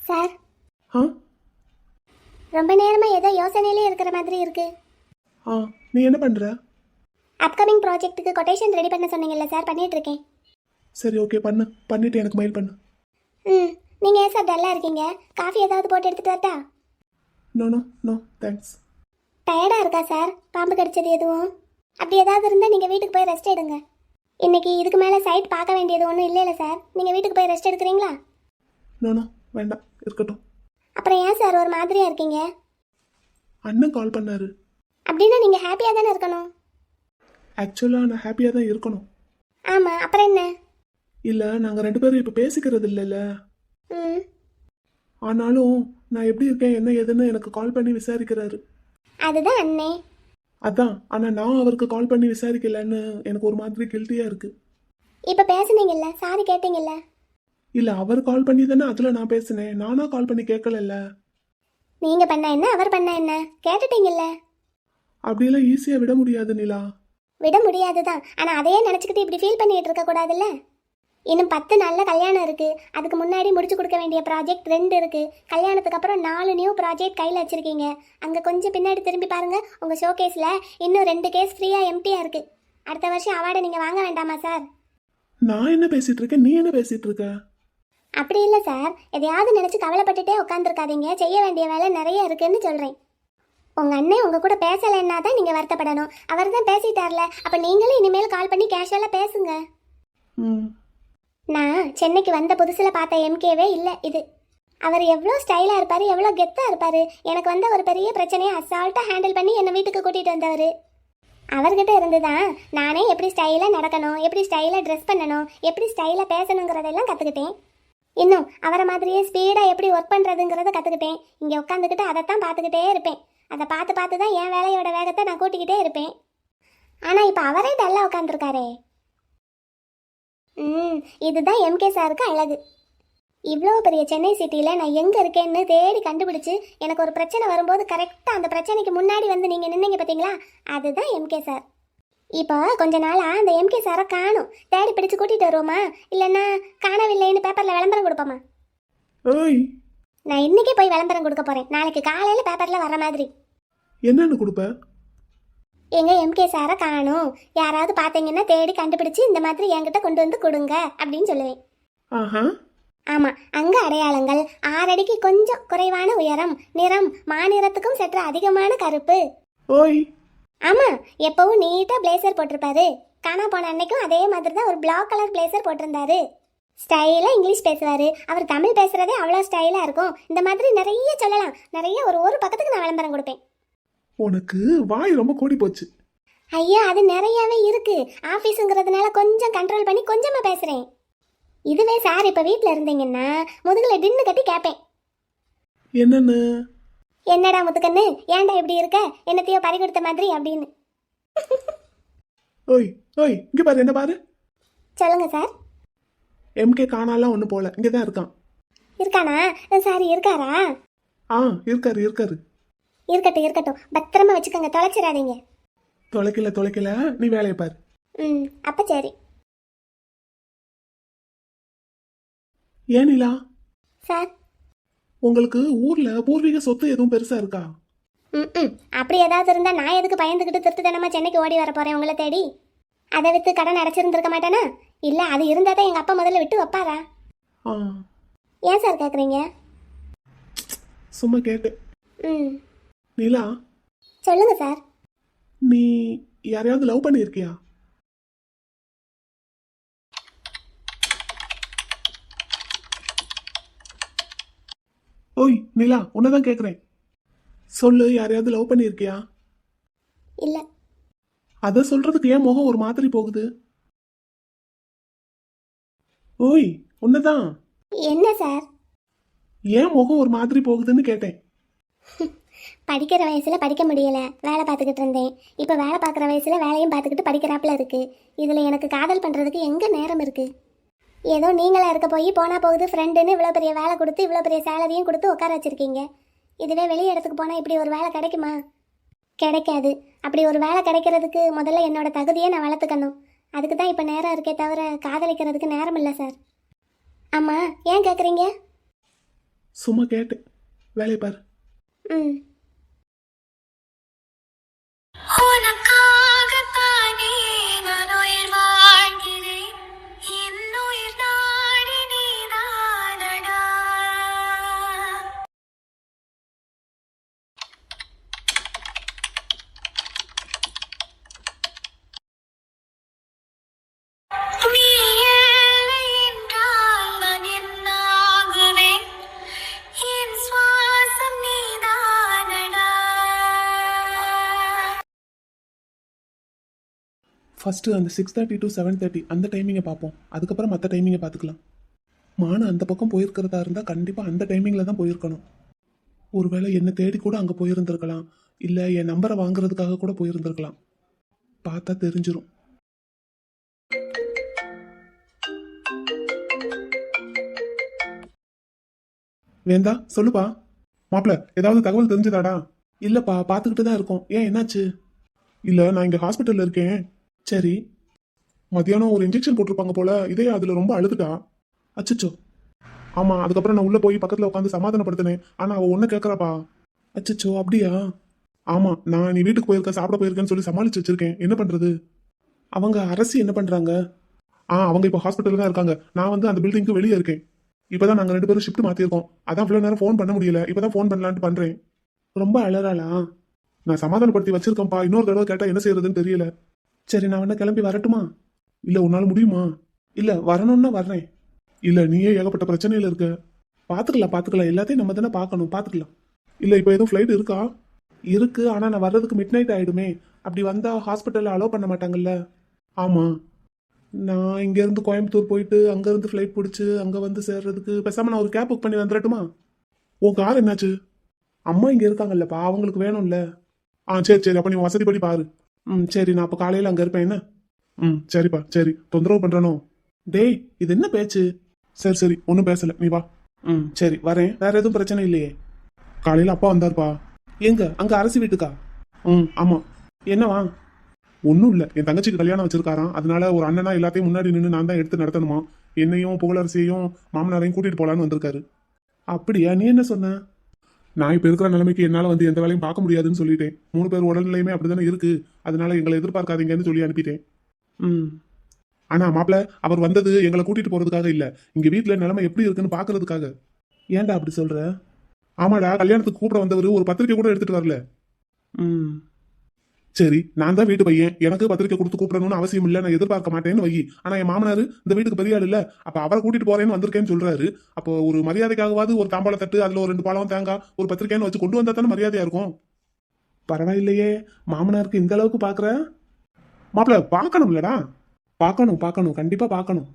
Sir, ஆ ரொம்ப நேரமா ஏதோ யோசனையிலே இருக்கிற மாதிரி இருக்கு. ஆ நீ என்ன பண்ணுற? அப்கமிங் ப்ராஜெக்ட்டுக்கு கொட்டேஷன் ரெடி பண்ண சொன்னீங்கல்ல சார், பண்ணிட்டு இருக்கேன். சரி ஓகே பண்ணிவிட்டு எனக்கு மெயில் பண்ணு. ம், நீங்கள் ஏன் சார் டல்லாக இருக்கீங்க? காஃபி ஏதாவது போட்டு எடுத்துகிட்டு வரட்டா? No no no thanks. டயர்டாக இருக்கா சார்? பாம்பு கடிச்சது எதுவும்? அப்படி ஏதாவது இருந்தால் நீங்கள் வீட்டுக்கு போய் ரெஸ்ட் எடுங்க. இன்னைக்கு இதுக்கு மேலே சைட் பார்க்க வேண்டியது ஒன்றும் இல்லைல்ல சார், நீங்கள் வீட்டுக்கு போய் ரெஸ்ட் எடுக்கிறீங்களா? நோ நோ வேண்டாம், இருக்கட்டும். அப்புறம் ஏன் சார் ஒரு மாதிரியாக இருக்கீங்க? அண்ணன் கால் பண்ணாரு. அப்படின்னா நீங்கள் ஹாப்பியாக தானே இருக்கணும். ஆக்சுவலாக நான் ஹாப்பியாக தான் இருக்கணும். ஆமாம், அப்புறம் என்ன? இல்லை, நாங்கள் 2 பேரும் இப்போ பேசிக்கிறது இல்லைல்ல. ம், ஆனாலும் நான் எப்படி இருக்கேன் என்ன ஏதுன்னு எனக்கு கால் பண்ணி விசாரிக்கிறாரு. அதுதான் அண்ணே. அதான், ஆனால் நான் அவருக்கு கால் பண்ணி விசாரிக்கலன்னு எனக்கு ஒரு மாதிரி கில்ட்டியாக இருக்குது. இப்போ பேசுனீங்கல்ல, சாரி கேட்டீங்கல்ல. இல்லை, அவர் கால் பண்ணி தானே அதில் நான் பேசினேன், நானாக கால் பண்ணி கேட்கலல்ல. நீங்கள் பண்ண என்ன, அவர் பண்ண என்ன, கேட்டுட்டீங்கல்ல. அப்படியெல்லாம் ஈஸியாக விட முடியாது நிலா. விட முடியாது தான், ஆனால் அதையே நினச்சிக்கிட்டு இப்படி ஃபீல் பண்ணிட்டு இருக்கக்கூடாதுல்ல. இன்னும் 10 நாளில் கல்யாணம் இருக்குது. அதுக்கு முன்னாடி முடிச்சு கொடுக்க வேண்டிய ப்ராஜெக்ட் 2 இருக்குது. கல்யாணத்துக்கு அப்புறம் 4 நியூ ப்ராஜெக்ட் கையில் வச்சுருக்கீங்க. அங்கே கொஞ்சம் பின்னாடி திரும்பி பாருங்கள், உங்கள் ஷோகேஸில் இன்னும் 2 கேஸ் ஃப்ரீயாக எம்டியாக இருக்குது. அடுத்த வருஷம் அவார்டை நீங்கள் வாங்க வேண்டாமா சார்? நான் என்ன பேசிட்டு இருக்கேன், நீ என்ன பேசிட்டு இருக்க? அப்படி இல்லை சார், எதையாவது நினச்சி கவலைப்பட்டுட்டே உட்காந்துருக்காதீங்க. செய்ய வேண்டிய வேலை நிறைய இருக்குன்னு சொல்கிறேன். உங்கள் அண்ணன் உங்கள் கூட பேசலைன்னா தான் நீங்கள் வருத்தப்படணும். அவர் தான் பேசிட்டார்ல, அப்போ நீங்களும் இனிமேல் கால் பண்ணி கேஷுவலாக பேசுங்க. ம் நான் சென்னைக்கு வந்த புதுசில் பார்த்த எம்கேவே இல்லை இது. அவர் எவ்வளோ ஸ்டைலாக இருப்பார், எவ்வளோ கெத்தாக இருப்பார். எனக்கு வந்த ஒரு பெரிய பிரச்சனையை அசால்ட்டாக ஹேண்டில் பண்ணி என்னை வீட்டுக்கு கூட்டிகிட்டு வந்தவர். அவர்கிட்ட இருந்து தான் நானே எப்படி ஸ்டைலாக நடக்கணும், எப்படி ஸ்டைலாக ட்ரெஸ் பண்ணணும், எப்படி ஸ்டைலாக பேசணுங்கிறதெல்லாம் கற்றுக்கிட்டேன். இன்னும் அவரை மாதிரியே ஸ்பீடாக எப்படி ஒர்க் பண்ணுறதுங்கிறத கற்றுக்கிட்டேன். இங்கே உட்காந்துக்கிட்டு அதைத்தான் பார்த்துக்கிட்டே இருப்பேன். அதை பார்த்து பார்த்து தான் என் வேலையோட வேகத்தை நான் கூட்டிக்கிட்டே இருப்பேன். ஆனால் இப்போ அவரே டல்லாக உட்காந்துருக்காரே. இதுதான் எம்கே சாருக்கு அழகு. இவ்வளோ பெரிய சென்னை சிட்டியில் நான் எங்கே இருக்கேன்னு தேடி கண்டுபிடிச்சி எனக்கு ஒரு பிரச்சனை வரும்போது கரெக்டாக அந்த பிரச்சனைக்கு முன்னாடி வந்து நீங்கள் நின்னீங்க பார்த்தீங்களா, அதுதான் எம்கே சார். இப்போ கொஞ்ச நாளாக அந்த எம்கே சாரை காணும். தேடி பிடிச்சு கூட்டிகிட்டு வருவோமா, இல்லைன்னா காணவில்லைன்னு பேப்பரில் விளம்பரம் கொடுப்போமா? ஓய், நான் இன்றைக்கே போய் விளம்பரம் கொடுக்க போகிறேன். நாளைக்கு காலையில் பேப்பரில் வர மாதிரி. என்னன்னு கொடுப்ப? எங்க எம்கே சாரை காணும், யாராவது பார்த்தீங்கன்னா தேடி கண்டுபிடிச்சு இந்த மாதிரி என்கிட்ட கொண்டு வந்து கொடுங்க அப்படின்னு சொல்லுவேன். ஆஹா, ஆமாம், அங்கே அடையாளங்கள் 6 அடிக்கு கொஞ்சம் குறைவான உயரம், நிறம் மாநிறத்துக்கும் சற்று அதிகமான கருப்பு. ஓய், ஆமாம், எப்பவும் நீட்டாக பிளேசர் போட்டிருப்பாரு. காணா போன அன்னைக்கும் அதே மாதிரி தான் ஒரு பிளாக் கலர் பிளேசர் போட்டிருந்தாரு. ஸ்டைலாக இங்கிலீஷ் பேசுவார். அவர் தமிழ் பேசுகிறதே அவ்வளோ ஸ்டைலாக இருக்கும். இந்த மாதிரி நிறைய சொல்லலாம். நிறைய ஒரு பக்கத்துக்கு நான் விளம்பரம் கொடுப்பேன். உனக்கு வாய் ரொம்ப கூடி போச்சு. ஐயா, அது நிறையாவே இருக்கு. ஆஃபீஸுங்கிறதுனால கொஞ்சம் கண்ட்ரோல் பண்ணி கொஞ்சமாக பேசுகிறேன். இதுவே சார் இப்போ வீட்டில் இருந்தீங்கன்னா முதுகில் டின்னு கட்டி கேட்பேன். என்னன்னு? என்னடா முத்துக்கண்ணு, ஏன்டா இப்படி இருக்க, என்னத்தையோ பறி கொடுத்த மாதிரி அப்படின்னு. ஓய் ஓய், இங்கே பாரு, என்ன பாரு. சொல்லுங்க சார். எம்கே காணாலாம் ஒன்று போல, இங்கே தான் இருக்கான். இருக்கானா? சார் இருக்காரா? ஆ, இருக்காரு. இருக்கட்டும் இருக்கட்டும், பத்திரமா வச்சுக்கோங்க, தொலைச்சிடாதீங்க. தொலைக்கல, நீ வேலையை பாரு. அப்போ சரி. ஏன் நிலா, சார், உங்களுக்கு ஊர்ல பூர்வீக சொத்து எதுவும் பெருசா இருக்கா? அப்படி ஏதாவது இருந்தால் நான் எதுக்கு பயந்துக்கிட்டு திருட்டுத்தனமாக சென்னைக்கு ஓடி வர போகிறேன் உங்களை தேடி? அதை விற்று கடன் அடைச்சிருந்துருக்க மாட்டேனா? இல்லை, அது இருந்தால் தான் எங்கள் அப்பா முதல்ல விட்டு வைப்பாரா? ஆ, ஏன் சார் கேட்குறீங்க? சும்மா கேட்டேன். நிலா, சொல்லுங்க சார். நீ யாரையாவது லவ் பண்ணியிருக்கியா? ஓய் நிலா, உன்னதான் கேட்குறேன். சொல்லு, யாரையாவது லவ் பண்ணியிருக்கியா? இல்லை. அதை சொல்றதுக்கு ஏன் முகம் ஒரு மாதிரி போகுது? ஓய், உன்னதான். என்ன சார்? ஏன் முகம் ஒரு மாதிரி போகுதுன்னு கேட்டேன். படிக்கிற வயசில் படிக்க முடியலை, வேலை பார்த்துக்கிட்டு இருந்தேன். இப்போ வேலை பார்க்குற வயசில் வேலையும் பார்த்துக்கிட்டு படிக்கிறாப்புல இருக்குது. இதில் எனக்கு காதல் பண்ணுறதுக்கு எங்கே நேரம் இருக்குது? ஏதோ நீங்களா இருக்க போய் போனால் போகுது ஃப்ரெண்டுன்னு இவ்வளோ பெரிய வேலை கொடுத்து இவ்வளோ பெரிய சேலரியும் கொடுத்து உட்கார வச்சுருக்கீங்க. இதுவே வெளி இடத்துக்கு போனால் இப்படி ஒரு வேலை கிடைக்குமா? கிடைக்காது. அப்படி ஒரு வேலை கிடைக்கிறதுக்கு முதல்ல என்னோட தகுதியை நான் வளர்த்துக்கணும். அதுக்கு தான் இப்போ நேரம் இருக்கே தவிர காதலிக்கிறதுக்கு நேரம் இல்லை சார். ஆமாம், ஏன் கேட்குறீங்க? சும்மா கேட்டேன். வேலையை பாரு. ம். உனக்காகத்தானே நான் உயிர் வாழ்கிறேன். என் உயிர் நாடி நீதானடா. நீ இல்லை என்றால் நான் என்னாகுவேன். என் சுவாசம் நீதானடா. ஃபஸ்ட்டு அந்த 6:30 to 7:30 அந்த டைமிங்கை பார்ப்போம். அதுக்கப்புறம் மற்ற டைமிங்கை பார்த்துக்கலாம். மானு அந்த பக்கம் போயிருக்கிறதா இருந்தால் கண்டிப்பாக அந்த டைமிங்கில் தான் போயிருக்கணும். ஒருவேளை என்னை தேடி கூட அங்கே போயிருந்திருக்கலாம், இல்லை என் நம்பரை வாங்குறதுக்காக கூட போயிருந்திருக்கலாம். பார்த்தா தெரிஞ்சிரும். வேந்தா சொல்லுப்பா. மாப்பிள்ள ஏதாவது தகவல் தெரிஞ்சதாடா? இல்லைப்பா, பார்த்துக்கிட்டு தான் இருக்கோம். ஏன் என்னாச்சு? இல்லை, நான் இங்கே ஹாஸ்பிட்டலில் இருக்கேன். சரி. மத்தியானம் ஒரு இன்ஜெக்ஷன் போட்டிருப்பாங்க போல, இதே அதில் ரொம்ப அழுதுட்டா. அச்சச்சோ. ஆமாம், அதுக்கப்புறம் நான் உள்ளே போய் பக்கத்தில் உட்காந்து சமாதானப்படுத்தினேன். ஆனால் அவள் ஒன்று கேட்குறாப்பா. அச்சச்சோ, அப்படியா? ஆமாம், நான் நீ வீட்டுக்கு போயிருக்க, சாப்பிட போயிருக்கேன்னு சொல்லி சமாளிச்சு வச்சிருக்கேன். என்ன பண்ணுறது? அவங்க அரசி என்ன பண்ணுறாங்க? அவங்க இப்போ ஹாஸ்பிட்டலில் தான் இருக்காங்க. நான் வந்து அந்த பில்டிங்க்கு வெளியே இருக்கேன். இப்போ தான் நாங்கள் 2 பேரும் ஷிஃப்ட் மாற்றிருக்கோம். அதான் இவ்வளோ நேரம் ஃபோன் பண்ண முடியல. இப்போ தான் ஃபோன் பண்ணலான்ட்டு பண்ணுறேன். ரொம்ப அழறாளா? நான் சமாதானப்படுத்தி வச்சிருக்கேன்ப்பா. இன்னொரு தடவை கேட்டால் என்ன செய்யறதுன்னு தெரியல. சரி, நான் வேணா கிளம்பி வரட்டுமா? இல்லை, உன்னால் முடியுமா? இல்லை, வரணும்னா வர்றேன். இல்லை, நீயே ஏகப்பட்ட பிரச்சனையில் இருக்க. பார்த்துக்கலாம். எல்லாத்தையும் நம்ம தானே பார்க்கணும். பார்த்துக்கலாம். இல்லை, இப்போ எதுவும் ஃப்ளைட் இருக்கா? இருக்கு, ஆனால் நான் வர்றதுக்கு மிட் நைட் ஆகிடுமே. அப்படி வந்தால் ஹாஸ்பிட்டலில் அலோவ் பண்ண மாட்டாங்கல்ல. ஆமாம், நான் இங்கேருந்து கோயம்புத்தூர் போயிட்டு அங்கேருந்து ஃப்ளைட் பிடிச்சி அங்கே வந்து சேர்றதுக்கு பேசாமல் நான் ஒரு கேப் புக் பண்ணி வந்துடட்டுமா? உன் கார் என்னாச்சு? அம்மா இங்கே இருக்காங்கல்லப்பா, அவங்களுக்கு வேணும்ல. சரி, அப்போ நீ வசதிப்படி பாரு. சரி, நான் அப்போ காலையில் அங்கே இருப்பேன். என்ன? சரிப்பா, சரி. தொந்தரவு பண்ணுறனோ? டேய், இது என்ன பேச்சு? சரி, ஒன்றும் பேசலை, நீ வா. சரி, வரேன். வேற எதுவும் பிரச்சனை இல்லையே? காலையில் அப்பா வந்தார்ப்பா. எங்க? அங்கே அரசி வீட்டுக்கா? ஆமாம். என்னவா? ஒன்றும் இல்லை, என் தங்கச்சிக்கு கல்யாணம் வச்சிருக்காராம். அதனால ஒரு அண்ணனா எல்லாத்தையும் முன்னாடி நின்று நான் தான் எடுத்து நடத்தணுமா. என்னையும் புகழரசியையும் மாமனாரையும் கூட்டிட்டு போலான்னு வந்திருக்காரு. அப்படியா? நீ என்ன சொன்ன? நான் இப்போ இருக்கிற நிலைமைக்கு என்னால் வந்து எந்த வேலையும் பார்க்க முடியாதுன்னு சொல்லிட்டேன். 3 பேர் உடல்நிலையுமே அப்படிதானே இருக்கு. அதனால எங்களை எதிர்பார்க்காதீங்கன்னு சொல்லி அனுப்பிட்டேன். ஆனா மாப்பிள்ள, அவர் வந்தது எங்களை கூட்டிட்டு போறதுக்காக இல்ல, இங்க வீட்டுல நிலைமை எப்படி இருக்குன்னு பாக்குறதுக்காக. ஏன்டா அப்படி சொல்ற? ஆமாடா, கல்யாணத்துக்கு கூப்பிட வந்தவர் ஒரு பத்திரிக்கை கூட எடுத்துட்டு வரல. சரி, நான் தான் வீட்டு பையன், எனக்கு பத்திரிக்கை கொடுத்து கூப்பிடணும்னு அவசியம் இல்லை, நான் எதிர்பார்க்க மாட்டேன்னு வை. ஆனா என் மாமனாரு இந்த வீட்டுக்கு பெரிய ஆள் இல்ல, அப்ப அவரை கூட்டிட்டு போறேன்னு வந்திருக்கேன்னு சொல்றாரு. அப்போ ஒரு மரியாதைக்காகவாது ஒரு தாம்பாள தட்டு, அதுல ஒரு 2 பழம் தேங்காய் ஒரு பத்திரிக்கைன்னு வச்சு கொண்டு வந்தா தானே மரியாதையா இருக்கும். பரவாயில்லையே, மாமனாருக்கு இந்த அளவுக்கு பாக்குற. மாப்பிள்ள, பார்க்கணும் இல்லடா? பார்க்கணும், கண்டிப்பா பார்க்கணும்.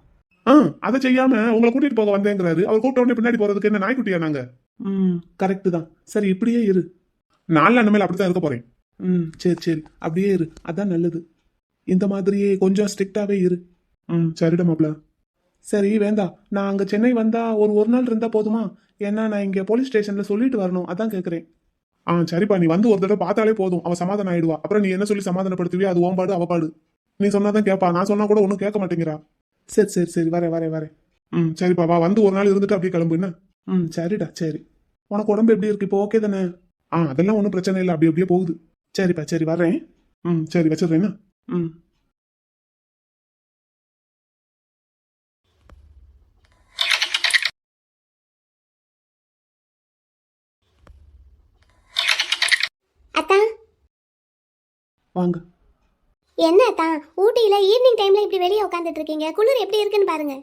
அதை செய்யாம உங்களை கூட்டிட்டு போக வந்தேங்கிறாரு. அவர் கூப்பிட்ட உடனே பின்னாடி போறதுக்கு என்ன நாய்க்குட்டியா நாங்க? கரெக்ட் தான். சரி, இப்படியே இரு. 4 அண்ணன் மேல அப்படித்தான் இருக்க போறேன். சரி, அப்படியே இரு, அதான் நல்லது. இந்த மாதிரியே கொஞ்சம் ஸ்ட்ரிக்டாவே இரு. சரிடா மாப்ள. சரி வேந்தா, நான் அங்க சென்னை வந்தா ஒரு நாள் இருந்தா போதுமா? ஏன்னா நான் இங்க போலீஸ் ஸ்டேஷன்ல சொல்லிட்டு வரணும், அதான் கேக்குறேன். சரிப்பா, நீ வந்து ஒரு தடவை பார்த்தாலே போதும், அவ சமாதானம் ஆயிடுவா. அப்புறம் நீ என்ன சொல்லி சமாதானப்படுத்துவியோ அது ஓம்பாடு அவப்பாடு. நீ சொன்னாதான் கேட்பா, நான் சொன்னா கூட ஒன்றும் கேட்க மாட்டேங்கிறா. சரி, வரேன். சரிப்பா, வா, வந்து ஒரு நாள் இருந்துட்டு அப்படியே கிளம்பு. என்ன? சரிடா, சரி. உனக்கு உடம்பு எப்படி இருக்கு இப்போ? ஓகே தானே? அதெல்லாம் ஒன்றும் பிரச்சனை இல்லை, அப்படியே போகுது. சரிப்பா, சரி, வரேன். சரி, வச்சிடுறேன். அத்தா, வாங்க. என்ன அத்தா, ஊட்டியில ஈவினிங் டைம்ல இப்படி வெளியே உட்காந்துட்டு இருக்கீங்க? குளிர் எப்படி இருக்குன்னு பாருங்க.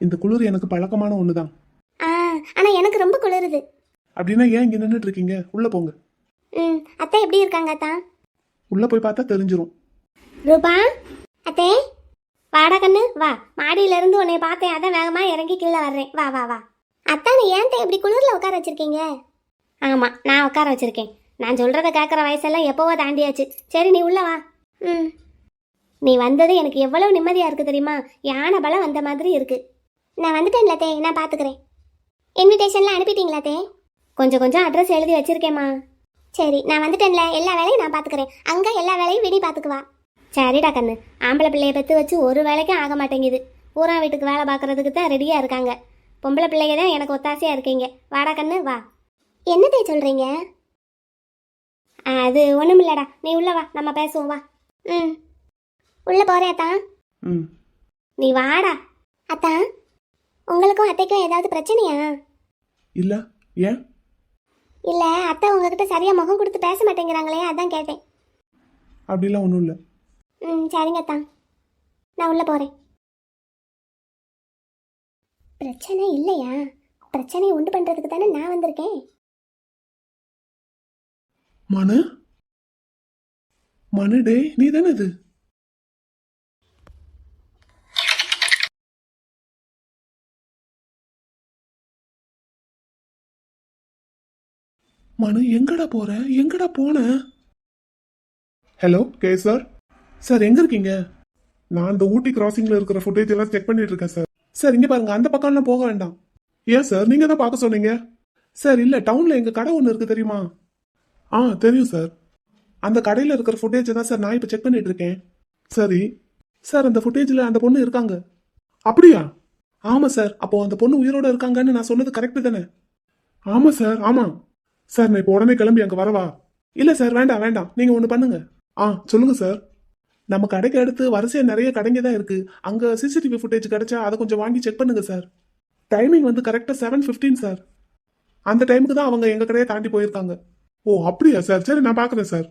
இந்த குளிர் எனக்கு பழக்கமான ஒண்ணுதான். ஆனா எனக்கு ரொம்ப குளிருது. அப்படின்னா ஏன் இங்க நின்றுட்டு இருக்கீங்க? உள்ள போங்க. அத்தை எப்படி இருக்காங்க அத்தா? உள்ள போய் பார்த்தா தெரிஞ்சிரும். ரூபா, அத்தே, வாடா கண்ணு, வா. மாடியில இருந்து உன்னை பார்த்தேன், அதான் வேகமா இறங்கி கீழே வர்றேன். வா. அத்தா, நீ ஏன் இப்படி குளிர்ல உட்கார வச்சிருக்கீங்க? ஆமா, நான் உட்கார வச்சிருக்கேன். நான் சொல்றத கேட்குற வயசெல்லாம் எப்போவோ தாண்டியாச்சு. சரி, நீ உள்ள வா. நீ வந்தது எனக்கு எவ்வளவு நிம்மதியா இருக்கு தெரியுமா? யானை பலம் வந்த மாதிரி இருக்கு. நான் வந்துட்டேன்ல தே, நான் பாத்துக்கிறேன். இன்விடேஷன்லாம் அனுப்பிட்டீங்களா தே? கொஞ்சம் அட்ரஸ் எழுதி வச்சிருக்கேம்மா. சரி, நான் வந்துட்டேன்ல, எல்லா வேலையும் நான் பாத்துக்கிறேன். அங்க எல்லா வேலையும் வினி பாத்துக்குவா. சரிடா கண்ணு, ஆம்பளை பிள்ளைய பெற்று வச்சு ஒரு வேலைக்கும் ஆக மாட்டேங்குது. பூரா வீட்டுக்கு வேலை பார்க்கறதுக்கு தான் ரெடியா இருக்காங்க. பொம்பளை பிள்ளைங்க தான் எனக்கு ஒத்தாசையாக இருக்கீங்க. வாடா கண்ணு வா. என்னதே சொல்கிறீங்க? அது ஒன்றும் இல்லைடா, நீ உள்ள வா, நம்ம பேசுவோம் வா. ம் உள்ளே போகிறேன் அத்தான். ம். நீ வாடா. அத்தான், உங்களுக்கும் அத்தைக்கும் ஏதாவது பிரச்சனையா? இல்ல, ஏன்? இல்லை, அத்தை உங்ககிட்ட சரியாக முகம் கொடுத்து பேச மாட்டேங்கிறாங்களே, அதான் கேட்டேன். அப்படிலாம் ஒன்றும் இல்லை. ம் சரிங்க அத்தான், நான் உள்ளே போகிறேன். பிரச்சனை இல்லையா? பிரச்சனையை உண்டு பண்ணுறதுக்கு தானே நான் வந்திருக்கேன். மனு மனு டே, நீ தானே இது? மனு, எங்கடா போற? எங்கடா போன? Hello K sir. சார் எங்க இருக்கீங்க? நான் இந்த ஊட்டி கிராசிங்ல இருக்கிற ஃபுட்டேஜ் எல்லாம் செக் பண்ணிட்டு இருக்கேன் சார். சார் இங்க பாருங்க, அந்த பக்கம்லாம் போக வேண்டாம். ஏன் சார், நீங்க தான் பார்க்க சொன்னீங்க. சார் இல்ல, டவுன்ல எங்க கடை ஒன்று இருக்கு தெரியுமா? ஆ தெரியும் சார். அந்த கடையில் இருக்கிற ஃபுட்டேஜை தான் சார் நான் இப்போ செக் பண்ணிட்டு இருக்கேன். சரி சார், அந்த ஃபுட்டேஜில் அந்த பொண்ணு இருக்காங்க. அப்படியா? ஆமாம் சார். அப்போ அந்த பொண்ணு உயிரோட இருக்காங்கன்னு நான் சொன்னது கரெக்டு தானே? ஆமாம் சார், ஆமாம் சார். நான் இப்போ உடனே கிளம்பி அங்கே வரவா? இல்லை சார், வேண்டாம் வேண்டாம், நீங்கள் ஒன்று பண்ணுங்க. ஆ சொல்லுங்க சார். நம்ம கடைக்கு அடுத்து வரிசையாக நிறைய கடைங்க தான் இருக்கு. அங்கே சிசிடிவி ஃபுட்டேஜ் கிடைச்சா அதை கொஞ்சம் வாங்கி செக் பண்ணுங்க சார். டைமிங் வந்து கரெக்டாக 7:15 சார். அந்த டைமுக்கு தான் அவங்க எங்கள் கடையை தாண்டி போயிருக்காங்க. ஓ அப்படியா சார்? சரி நான் பார்க்குறேன் சார்.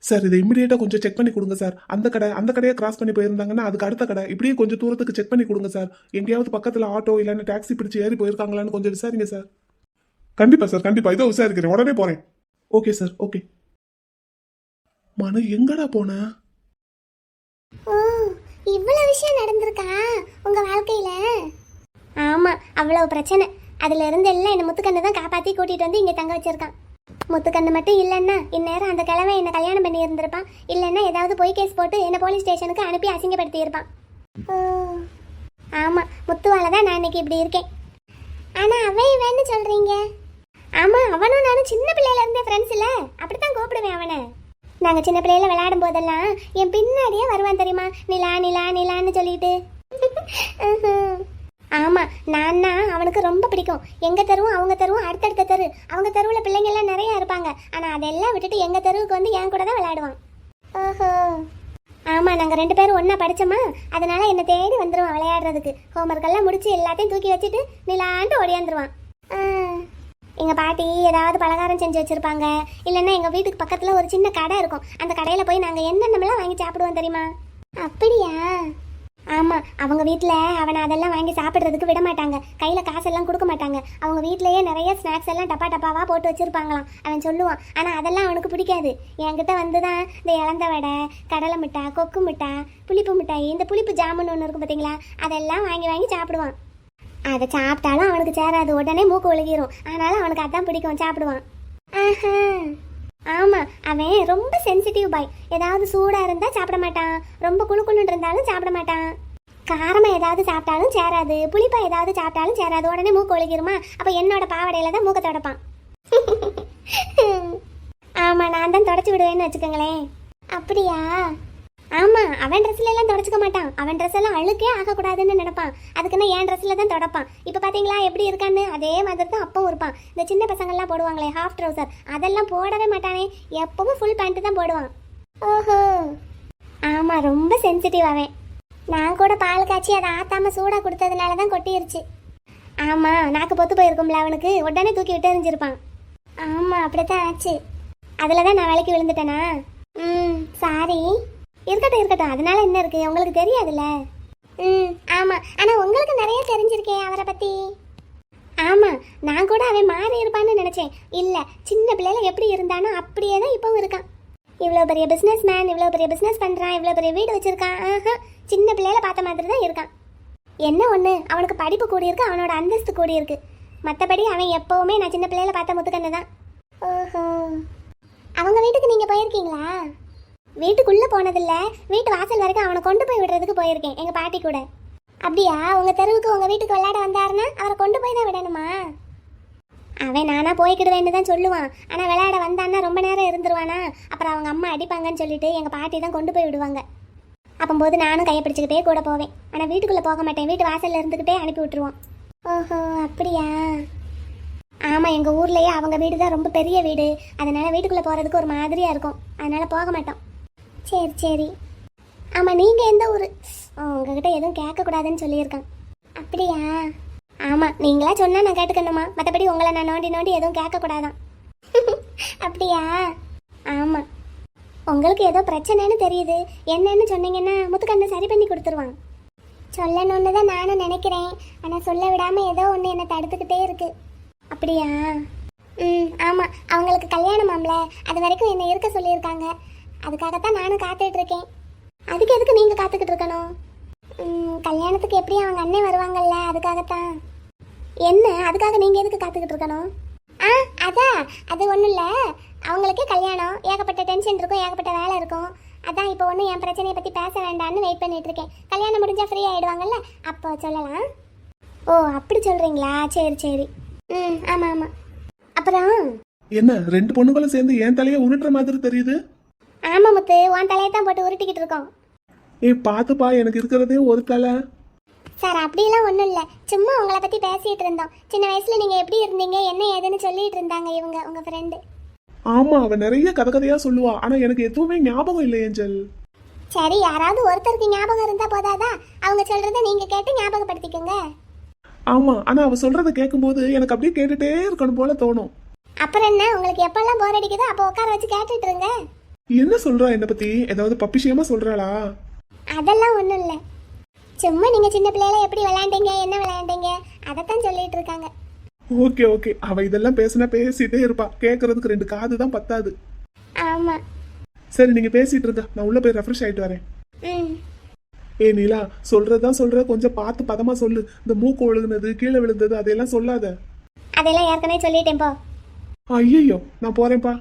சார் இதை இமிடியேட்டாக கொஞ்சம் செக் பண்ணி கொடுங்க சார். அந்த கடையை கிராஸ் பண்ணி போயிருந்தாங்கன்னா அதுக்கு அடுத்த கடை, இப்படியே கொஞ்சம் தூரத்துக்கு செக் பண்ணி கொடுங்க சார். எங்கேயாவது பக்கத்தில் ஆட்டோ இல்லைன்னா டாக்ஸி பிடிச்சி ஏறி போயிருக்காங்களான்னு கொஞ்சம் விசாரிங்க சார். கண்டிப்பா சார், கண்டிப்பா இதோ விசாரிக்கிறேன், உடனே போறேன். Okay sir, okay. மனு எங்கடா போன? ஓ, இவ்வளவு விஷயம் நடந்திருக்கா உங்க வாழ்க்கையில? ஆமா, அவ்வளவு பிரச்சனை. அதுல இருந்து எல்லாம் என்ன முத்துக்கண்ணு தான் காப்பாத்தி கூட்டிட்டு வந்து இங்க தங்க வச்சிருக்கான். முத்துக்கண்ணு மட்டும் இல்லைன்னா இந்நேரம் அந்த கிழமை என்ன கல்யாணம் பண்ணி இருந்திருப்பான். இல்லைன்னா ஏதாவது பொய் கேஸ் போட்டு என்ன போலீஸ் ஸ்டேஷனுக்கு அனுப்பி அசிங்கப்படுத்தி இருப்பான். ஓ ஆமா, முத்துவால தான் நான் இன்னைக்கு இப்படி இருக்கேன். ஆனா அவன் இவன்னு சொல்றீங்க? ஆமா, அவனும் நானும் சின்ன பிள்ளையில இருந்தே ஃப்ரெண்ட்ஸ் இல்ல, அப்படித்தான் கூப்பிடுவேன் அவனை. நாங்க சின்ன பிள்ளையில விளையாடும் போதெல்லாம் என் பின்னாடியே வருவான் தெரியுமா, நிலா நிலா நிலான்னு சொல்லிட்டு. ஆமா, நான் அவனுக்கு ரொம்ப பிடிக்கும். எங்க தெருவும் அவங்க தெருவும் அடுத்தடுத்த தெரு. அவங்க தெருவில் பிள்ளைங்க எல்லாம் நிறைய இருப்பாங்க. ஆனா அதெல்லாம் விட்டுட்டு எங்க தெருவுக்கு வந்து என் கூட தான் விளையாடுவான். ஓஹோ ஆமா, நாங்க 2 பேரும் ஒன்னா படிச்சோமா, அதனால என்ன தேடி வந்துருவான் விளையாடுறதுக்கு. ஹோம்ஒர்க் எல்லாம் முடிச்சு எல்லாத்தையும் தூக்கி வச்சுட்டு நிலாண்டு ஓடியாந்துருவான். எங்க பாட்டி ஏதாவது பலகாரம் செஞ்சு வச்சிருப்பாங்க. இல்லைன்னா எங்க வீட்டுக்கு பக்கத்துல ஒரு சின்ன கடை இருக்கும். அந்த கடையில போய் நாங்க என்னென்னலாம் வாங்கி சாப்பிடுவோம் தெரியுமா? அப்படியா? ஆமா, அவங்க வீட்டில் அவனை அதெல்லாம் வாங்கி சாப்பிட்றதுக்கு விட மாட்டாங்க. கையில் காசெல்லாம் கொடுக்க மாட்டாங்க. அவங்க வீட்டிலேயே நிறைய ஸ்நாக்ஸ் எல்லாம் டப்பா டப்பாவாக போட்டு வச்சுருப்பாங்களாம். அவன் சொல்லுவான். ஆனால் அதெல்லாம் அவனுக்கு பிடிக்காது. என்கிட்ட வந்து தான் இந்த இளந்த வடை, கடலை மிட்டாய், கொக்கு மிட்டாய், புளிப்பு மிட்டாய், இந்த புளிப்பு ஜாமுன் ஒன்று இருக்கும் பார்த்தீங்களா, அதெல்லாம் வாங்கி வாங்கி சாப்பிடுவான். அதை சாப்பிட்டாலும் அவனுக்கு சேராது, உடனே மூக்கு ஒழுகிரும். ஆனாலும் அவனுக்கு அதான் பிடிக்கும், சாப்பிடுவான். ஆஹா ஆமாம், அவன் ரொம்ப சென்சிட்டிவ் பாய். ஏதாவது சூடாக இருந்தால் சாப்பிட மாட்டான். ரொம்ப குழுக்குன்னு இருந்தாலும் சாப்பிட மாட்டான். காரமாக ஏதாவது சாப்பிட்டாலும் சேராது. புளிப்பாக ஏதாவது சாப்பிட்டாலும் சேராது, உடனே மூக்கு ஒழுகிருமா. அப்போ என்னோட பாவடையில் தான் மூக்கை தொடப்பான். ஆமாம், நான் தான் தொடச்சி விடுவேன்னு வச்சுக்கோங்களேன். அப்படியா? ஆமாம், அவன் ட்ரெஸ்ல எல்லாம் தொடச்சிக்க மாட்டான். அவன் ட்ரெஸ் எல்லாம் அழுக்கே ஆகக்கூடாதுன்னு நினைப்பான். அதுக்குன்னு என் ட்ரெஸ்ல தான் தொடப்பான். இப்போ பார்த்தீங்களா எப்படி இருக்கான்னு? அதே மாதிரி தான் அப்பவும் இருப்பான். இந்த சின்ன பசங்கள்லாம் போடுவாங்களே ஹாஃப் ட்ரௌசர், அதெல்லாம் போடவே மாட்டானே. எப்பவும் ஃபுல் பேண்ட் தான் போடுவான். ஓஹோ ஆமாம், ரொம்ப சென்சிட்டிவ் அவன். நான் கூட பால் காய்ச்சி அதை ஆத்தாம சூடாக கொடுத்ததுனால தான் கொட்டிருச்சு. ஆமாம், நாக்கு பொத்து போயிருக்கும்ல அவனுக்கு, உடனே தூக்கி விட்டு எறிஞ்சிருப்பான். ஆமாம், அப்படித்தான் ஆச்சு. அதில் தான் நான் வேலைக்கு விழுந்துட்டேனா? சாரி. இருக்கட்டும், அதனால என்ன இருக்கு, உங்களுக்கு தெரியாதுல்ல. ஆமாம், ஆனால் உங்களுக்கு நிறைய தெரிஞ்சிருக்கேன் அவரை பற்றி. ஆமாம், நான் கூட அவன் மாறி இருப்பான்னு நினச்சேன். இல்லை, சின்ன பிள்ளைல எப்படி இருந்தானோ அப்படியே தான் இப்போவும் இருக்கான். இவ்வளோ பெரிய பிஸ்னஸ் மேன், இவ்வளோ பெரிய பிஸ்னஸ் பண்ணுறான், இவ்வளோ பெரிய வீடு வச்சுருக்கான். சின்ன பிள்ளையில பார்த்த மாதிரி தான் இருக்கான். என்ன ஒன்று, அவனுக்கு படிப்பு கூடியிருக்கு, அவனோட அந்தஸ்து கூடியிருக்கு. மற்றபடி அவன் எப்போவுமே நான் சின்ன பிள்ளையில பார்த்த முத்துக்கண்ணு தான். ஓஹோ, அவங்க வீட்டுக்கு நீங்கள் போயிருக்கீங்களா? வீட்டுக்குள்ளே போனதில்லை, வீட்டு வாசல் வரைக்கும் அவனை கொண்டு போய் விடுறதுக்கு போயிருக்கேன் எங்கள் பாட்டி கூட. அப்படியா? உங்கள் தெருவுக்கு உங்கள் வீட்டுக்கு விளையாட வந்தாருன்னா அவரை கொண்டு போய் தான் விடணுமா? அவன் நானா போய்க்கிடுவேன்னு தான் சொல்லுவான். ஆனால் விளையாட வந்தான்னா ரொம்ப நேரம் இருந்துருவானா, அப்புறம் அவங்க அம்மா அடிப்பாங்கன்னு சொல்லிட்டு எங்கள் பாட்டி தான் கொண்டு போய் விடுவாங்க. அப்போது நானும் கையை பிடிச்சிக்கிட்டே கூட போவேன். ஆனால் வீட்டுக்குள்ளே போக மாட்டேன், வீட்டு வாசலில் இருந்துக்கிட்டே அனுப்பி விட்டுருவான். ஓஹோ அப்படியா. ஆமாம், எங்கள் ஊர்லேயே அவங்க வீடு தான் ரொம்ப பெரிய வீடு, அதனால் வீட்டுக்குள்ளே போகிறதுக்கு ஒரு மாதிரியாக இருக்கும், அதனால் போக மாட்டோம். சரி சரி. ஆமாம், நீங்கள் எந்த ஊர்? உங்ககிட்ட எதுவும் கேட்கக்கூடாதுன்னு சொல்லியிருக்கான். அப்படியா? ஆமாம், நீங்களா சொன்னால் நான் கேட்டுக்கணுமா, மற்றபடி உங்களை நான் நோண்டி நோண்டி எதுவும் கேட்கக்கூடாதான். அப்படியா? ஆமாம், உங்களுக்கு ஏதோ பிரச்சனைன்னு தெரியுது, என்னன்னு சொன்னீங்கன்னா முத்துக்கண்ணை சரி பண்ணி கொடுத்துருவான். சொல்லணுன்னு தான் நானும் நினைக்கிறேன், ஆனால் சொல்ல விடாமல் ஏதோ ஒன்று என்னை தடுத்துக்கிட்டே இருக்கு. அப்படியா? ஆமாம், அவங்களுக்கு கல்யாணமாம்ல, அது வரைக்கும் என்னை இருக்க சொல்லியிருக்காங்க, அதுக்காகத்தான் நானும் காத்துட்டு இருக்கேன். அதுக்கு எதுக்கு நீங்கள் காத்துக்கிட்டு இருக்கணும்? கல்யாணத்துக்கு எப்படியும் அவங்க அண்ணன் வருவாங்கல்ல, அதுக்காகத்தான். என்ன அதுக்காக நீங்கள் எதுக்கு காத்துக்கிட்டு இருக்கணும்? அதான், அது ஒன்றும் இல்லை, அவங்களுக்கே கல்யாணம், ஏகப்பட்ட டென்ஷன் இருக்கும், ஏகப்பட்ட வேலை இருக்கும், அதான் இப்போ ஒன்றும் என் பிரச்சனையை பற்றி பேச வேண்டான்னு வெயிட் பண்ணிட்டு இருக்கேன். கல்யாணம் முடிஞ்சால் ஃப்ரீ ஆகிடுவாங்கல்ல, அப்போ சொல்லலாம். ஓ அப்படி சொல்கிறீங்களா? சரி சரி. ஆமாம் ஆமாம். அப்புறம் என்ன 2 பொண்ணுங்களும் சேர்ந்து என் தலையை உருட்டுற மாதிரி தெரியுது? ஆமாம் முத்து, உன் தலையை தான் போட்டு உருட்டிக்கிட்டு இருக்கோம். பாத்துப்பா, எனக்கு இருக்கிறதே ஒரு தலை. சார் அப்படிலாம் ஒன்றும் இல்லை, சும்மா உங்களை பற்றி பேசிகிட்டு இருந்தோம். சின்ன வயசில் நீங்கள் எப்படி இருந்தீங்க என்ன ஏதுன்னு சொல்லிட்டு இருந்தாங்க இவங்க உங்கள் ஃப்ரெண்டு. ஆமா, அவ நிறைய கதையா சொல்லுவா, ஆனா எனக்கு எதுவுமே ஞாபகம் இல்லை ஏஞ்சல். சரி, யாராவது ஒருத்தருக்கு ஞாபகம் இருந்தா போதாதா? அவங்க சொல்றத நீங்க கேட்டு ஞாபகப்படுத்திக்கோங்க. ஆமா, ஆனா அவ சொல்றத கேட்கும்போது எனக்கு அப்படியே கேட்டுட்டே இருக்கணும் போல தோணும். அப்புறம் என்ன, உங்களுக்கு எப்பெல்லாம் போர் அடிக்குதோ அப்போ உட்கார வச்சு கேட்டுட்டு இருங்க. என்ன சொல்றா என்ன பத்தி? ஏதாவது பப்பிஷியமா சொல்றாளா? அதெல்லாம் ஒன்றும் இல்லை, சும்மா நீங்க சின்ன பிள்ளையில எப்படி விளையாண்டீங்க என்ன விளையாண்டீங்க அதைத்தான் சொல்லிட்டு இருக்காங்க. ஓகே ஓகே, அவ இதெல்லாம் பேசினா பேசிட்டே இருப்பா, கேட்கறதுக்கு 2 காது தான் பத்தாது. ஆமா. சரி, நீங்க பேசிட்டு இருங்க, நான் உள்ள போய் ரெஃப்ரெஷ் ஆயிட்டு வரேன். நீலா, சொல்றதுதான் சொல்ற, கொஞ்சம் பார்த்து பதமா சொல்லு. இந்த மூக்கு ஒழுகுனது, கீழே விழுந்தது அதையெல்லாம் சொல்லாத. அதெல்லாம் ஏற்கனவே சொல்லிட்டேன் போ. ஐயோ, நான் போறேன்ப்பா.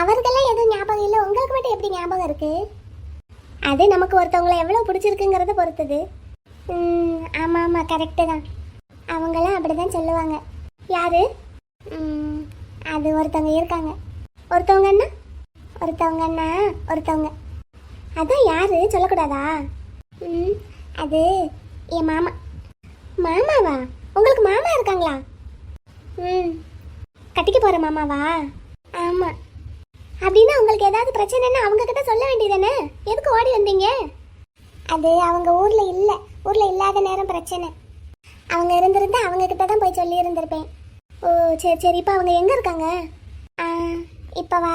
அவருக்கெல்லாம் எதுவும் ஞாபகம் இல்லை, உங்களுக்கு மட்டும் எப்படி ஞாபகம் இருக்கு? அது நமக்கு ஒருத்தவங்களை எவ்வளோ பிடிச்சிருக்குங்கிறத பொறுத்தது. ஆமாம் ஆமாம், கரெக்டு தான், அவங்களாம் அப்படி தான் சொல்லுவாங்க. யாரு? அது ஒருத்தவங்க இருக்காங்க. ஒருத்தவங்கன்னா ஒருத்தவங்க, அதான் யாரு சொல்லக்கூடாதா? அது என் மாமா. மாமாவா? உங்களுக்கு மாமா இருக்காங்களா? கட்டிக்க போகிற மாமாவா? ஆமாம். அப்படின்னா உங்களுக்கு ஏதாவது பிரச்சனைன்னா அவங்க கிட்ட சொல்ல வேண்டியதானே, எதுக்கு ஓடி வந்தீங்க? அது அவங்க ஊரில் இல்லை, ஊரில் இல்லாத நேரம் பிரச்சனை, அவங்க இருந்திருந்தா அவங்க கிட்ட தான் போய் சொல்லி இருந்திருப்பேன். ஓ சரி சரி. இப்போ அவங்க எங்கே இருக்காங்க? இப்போவா?